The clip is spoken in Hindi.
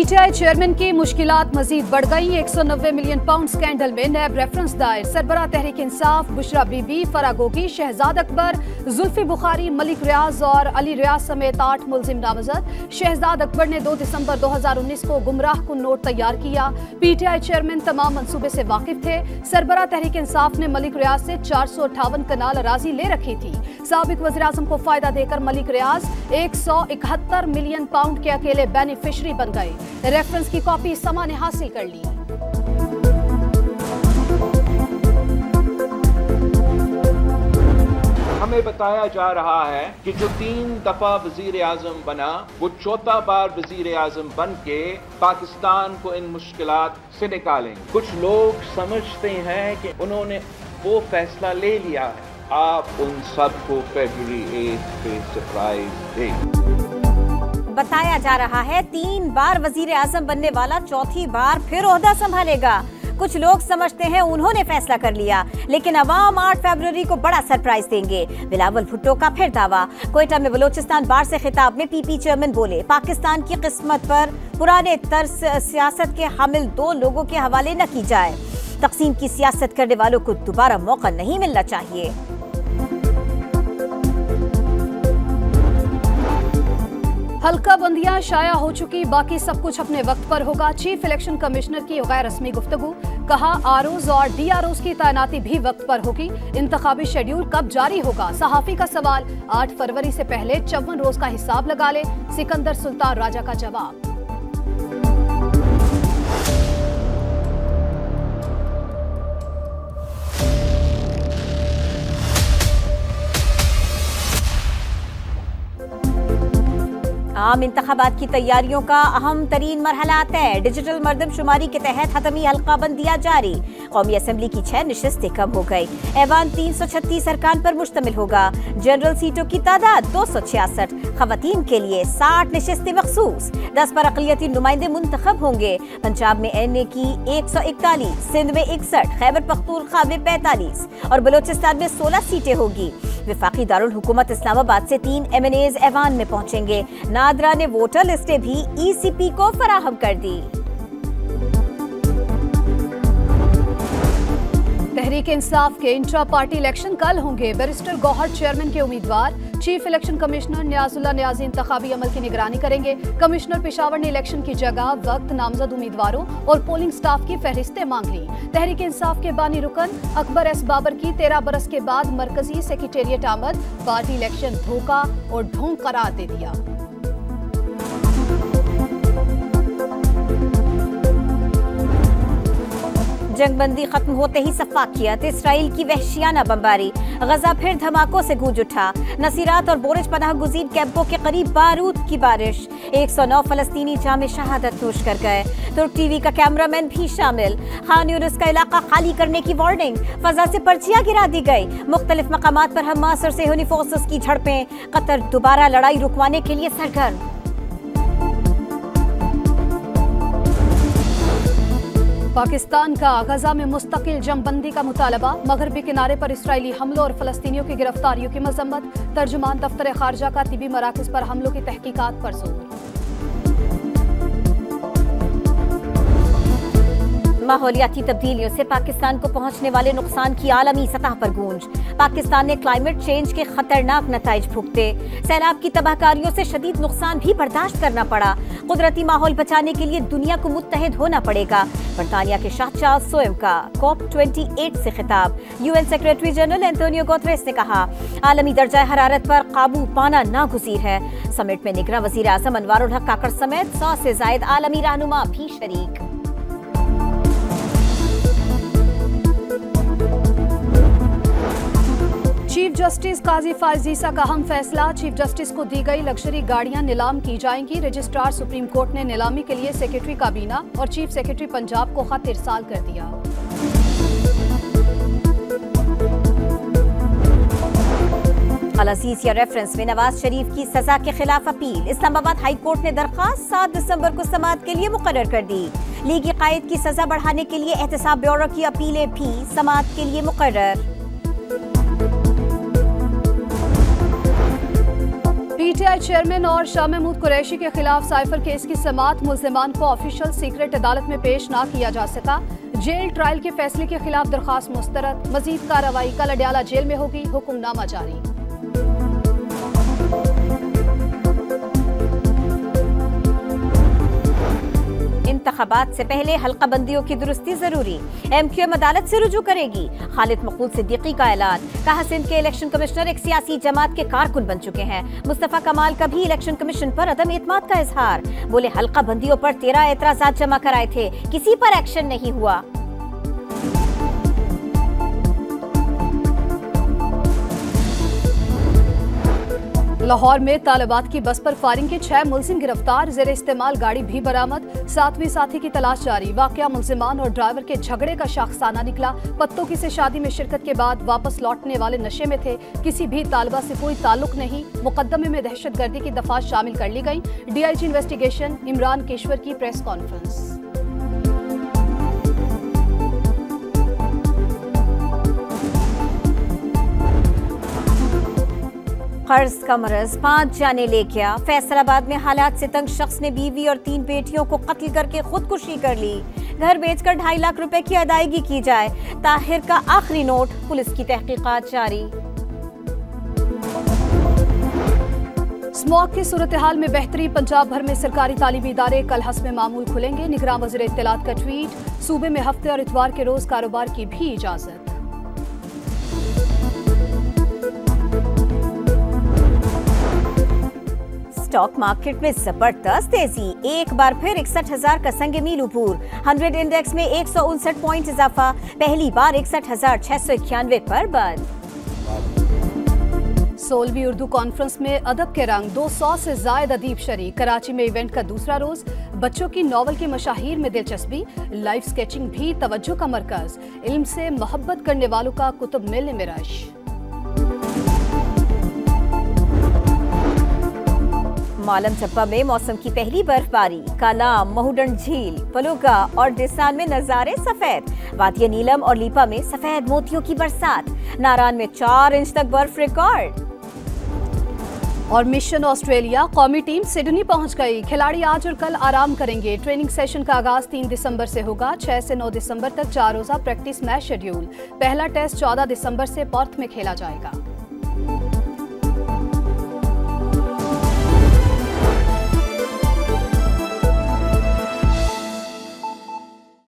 पीटीआई चेयरमैन की मुश्किलात मजीद बढ़ गई। 190 मिलियन पाउंड स्कैंडल में नैब रेफरेंस दायर। सरबराह तहरीक इंसाफ बुशरा बीबी, फरागोगी, शहजाद अकबर, जुल्फी बुखारी, मलिक रियाज और अली रियाज समेत 8 मुलजिम नामजद। शहजाद अकबर ने 2 दिसंबर 2019 को गुमराह कुन नोट तैयार किया। पीटीआई चेयरमैन तमाम मंसूबे से वाकिफ थे। सरबराह तहरीक इंसाफ ने मलिक रियाज से 458 कनाल अराजी ले रखी थी। साबिक वज़ीर आज़म को फायदा देकर मलिक रियाज 171 मिलियन पाउंड के अकेले बेनिफिशरी बन गए। रेफरेंस की कॉपी समा ने हासिल कर ली। हमें बताया जा रहा है कि जो 3 दफा वजीर आजम बना वो 4था बार वजीर आजम बन के पाकिस्तान को इन मुश्किलात से निकालेंगे। कुछ लोग समझते हैं कि उन्होंने वो फैसला ले लिया है। आप उन सबको फरवरी 8 पे सरप्राइज दें। बताया जा रहा है 3 बार वजीर आजम बनने वाला 4थी बार फिर ओहदा संभालेगा। कुछ लोग समझते हैं उन्होंने फैसला कर लिया, लेकिन अवाम 8 फरवरी को बड़ा सरप्राइज देंगे। बिलावल भुट्टो का फिर दावा। कोयटा में बलोचिस्तान बार से खिताब में पीपी चेयरमैन बोले, पाकिस्तान की किस्मत पर पुराने तर्ज सियासत के हामिल 2 लोगों के हवाले न की जाए। तकसीम की सियासत करने वालों को दोबारा मौका नहीं मिलना चाहिए। हल्का बंदियां शाया हो चुकी, बाकी सब कुछ अपने वक्त पर होगा। चीफ इलेक्शन कमिश्नर की गैर रस्मी गुफ्तगू। कहा आरओज और डीआरओज की तैनाती भी वक्त पर होगी। इंतखाबी शेड्यूल कब जारी होगा? सहाफी का सवाल। 8 फरवरी से पहले 54 रोज का हिसाब लगा ले, सिकंदर सुल्तान राजा का जवाब। आम इंतखाबात की तैयारियों का अहम तरीन मरहला तय। डिजिटल मर्दमशुमारी के तहत हतमी हल्का बंदियां जारी। कौमी असम्बली की 6 नशिस्तें कम हो गई। ऐवान 336 अरकान पर मुश्तमिल होगा। जनरल सीटों की तादाद 266। खवातीन के लिए 60 नशिस्तें मखसूस। 10 पर अक़लियती नुमाइंदे मुंतखब होंगे। पंजाब में एनए की 141, सिंध में 61, खैबर पख्तूनख्वा में 45 और बलोचिस्तान में 16 सीटें होगी। विफाकी दारुल हुकूमत इस्लामाबाद से 3 एमएनएज ऐवान में पहुंचेंगे। नादरा ने वोटर लिस्टें भी ईसीपी को फराहम कर दी। तहरीक इंसाफ के इंट्रा पार्टी इलेक्शन कल होंगे। बैरिस्टर गौहर चेयरमैन के उम्मीदवार। चीफ इलेक्शन कमिश्नर नियाजुल्लाह नियाजी इंतखाबी अमल की निगरानी करेंगे। कमिश्नर पेशावर ने इलेक्शन की जगह, वक्त, नामजद उम्मीदवारों और पोलिंग स्टाफ की फहरिस्तें मांग ली। तहरीक इंसाफ के बानी रुकन अकबर एस बाबर की 13 बरस के बाद मरकजी सेक्रेटेरिएट आमद। पार्टी इलेक्शन धोखा और ढोंग करार दे दिया। जंगबंदी खत्म होते ही सफाकियत, इसराइल की वहशियाना बमबारी। गजा फिर धमाकों से गूंज उठा। नसीरात और बोरिज पनाह गुज़ीर कैंपों के करीब बारूद की बारिश। 109 फलस्तीनी जामे शहादत नोश कर गए। तुर्क टीवी का कैमरामैन भी शामिल। खान यूनिस का इलाका खाली करने की वार्निंग। फजा से पर्चियां गिरा दी गई। मुख्तलिफ मकामात पर हमास और सेहूनी फोर्सेस की झड़पें। कतर दोबारा लड़ाई रुकवाने के लिए सरगर्म। पाकिस्तान का गजा में मुस्तकिल जंगबंदी का मुतालबा। मगरबी किनारे पर इसराइली हमलों और फलस्तीनियों की गिरफ्तारियों की मजम्मत। तर्जुमान दफ्तर खारजा का तिबी मराकज पर हमलों की तहकीकात पर जोर। माहौलियाती तब्दीलियों से पाकिस्तान को पहुंचने वाले नुकसान की आलमी सतह पर गूंज। पाकिस्तान ने क्लाइमेट चेंज के खतरनाक नताइज भुगते। सैलाब की तबाहकारियों से शदीद नुकसान भी बर्दाश्त करना पड़ा। कुदरती माहौल बचाने के लिए दुनिया को मुत्तहिद होना पड़ेगा। बरतानिया के शाह चार्ल्स सोएम का COP28 से खिताब। UN secretary general Antonio Guterres ने कहा, आलमी दर्जा हरारत पर काबू पाना नागुज़ीर है। समिट में निगरां वज़ीर आज़म अनवारुल हक काकड़ समेत 100 से ज़ायद आलमी रहनुमा भी शरीक। चीफ जस्टिस काजी फायज ईसा का अहम फैसला। चीफ जस्टिस को दी गई लग्जरी गाड़ियां नीलाम की जाएंगी। रजिस्ट्रार सुप्रीम कोर्ट ने नीलामी के लिए सेक्रेटरी काबीना और चीफ सेक्रेटरी पंजाब को खत इरसाल कर दिया। अल-अजीज या रेफरेंस में नवाज शरीफ की सजा के खिलाफ अपील। इस्लामाबाद हाई कोर्ट ने दरखास्त 7 दिसंबर को समाअत के लिए मुकर्रर कर दी। लीगी कायद की सजा बढ़ाने के लिए एहतसाब ब्यूरो की अपीलें भी समाअत के लिए मुकर्रर। पीटीआई चेयरमैन और शाह महमूद कुरैशी के खिलाफ साइफर केस की समाअत मुल्जिमान को ऑफिशियल सीक्रेट अदालत में पेश ना किया जा सका। जेल ट्रायल के फैसले के खिलाफ दरखास्त मुस्तरद। मजीद कार्रवाई कल अडयाला जेल में होगी। हुक्मनामा जारी। इंतखाबात से पहले हल्का बंदियों की दुरुस्ती जरूरी। एमक्यूएम अदालत से रुजू करेगी। खालिद मकबूल सिद्दीकी का ऐलान। कहा सिंध के इलेक्शन कमिश्नर एक सियासी जमात के कारकुन बन चुके हैं। मुस्तफा कमाल का भी इलेक्शन कमीशन पर अदम एतमाद का इजहार। बोले हल्का बंदियों पर 13 एतराजात जमा कराए थे, किसी पर एक्शन नहीं हुआ। लाहौर में तालिबात की बस पर फायरिंग के 6 मुलजिम गिरफ्तार। जेर इस्तेमाल गाड़ी भी बरामद। 7वीं साथी की तलाश जारी। वाकया मुलजिमान और ड्राइवर के झगड़े का शाखसाना निकला। पत्तों से शादी में शिरकत के बाद वापस लौटने वाले नशे में थे। किसी भी तालिबा से कोई ताल्लुक नहीं। मुकदमे में दहशतगर्दी की दफात शामिल कर ली गई। डीआईजी इन्वेस्टिगेशन इमरान केशवर की प्रेस कॉन्फ्रेंस। कर्ज का मरज 5 जाने ले गया। फैसलाबाद में हालात से तंग शख्स ने बीवी और 3 बेटियों को कत्ल करके खुदकुशी कर ली। घर बेचकर 2.5 लाख रुपए की अदायगी की जाए। ताहिर का आखिरी नोट। पुलिस की तहकीकात जारी। स्मॉग की सूरत हाल में बेहतरी। पंजाब भर में सरकारी तालीमी इदारे कल हस्ब मामूल खुलेंगे। निगरान वज़ीर इत्तलात का ट्वीट। सूबे में हफ्ते और इतवार के रोज कारोबार की भी इजाजत। स्टॉक मार्केट में जबरदस्त तेजी। एक बार फिर 61,000 का संग मील उबूर। 100 इंडेक्स में 159 पॉइंट इजाफा। पहली बार 61,691 पर बंद। 16वीं उर्दू कॉन्फ्रेंस में अदब के रंग। 200 से ज्यादा अदीब शरीक। कराची में इवेंट का दूसरा रोज। बच्चों की नॉवल के मशाहिर में दिलचस्पी। लाइव स्केचिंग भी तवज्जो का मरकज। इल्म से मोहब्बत करने वालों का कुतुब मेले में रश। मालम चप्पा में मौसम की पहली बर्फबारी। कालाम, महूडन झील, पलुगा और दिसान में नजारे सफेद। वादिया नीलम और लीपा में सफेद मोतियों की बरसात। नारान में 4 इंच तक बर्फ रिकॉर्ड। और मिशन ऑस्ट्रेलिया कौमी टीम सिडनी पहुंच गई। खिलाड़ी आज और कल आराम करेंगे। ट्रेनिंग सेशन का आगाज 3 दिसंबर से होगा। 6 से 9 दिसंबर तक 4 रोजा प्रैक्टिस मैच शेड्यूल। पहला टेस्ट 14 दिसंबर से पर्थ में खेला जाएगा।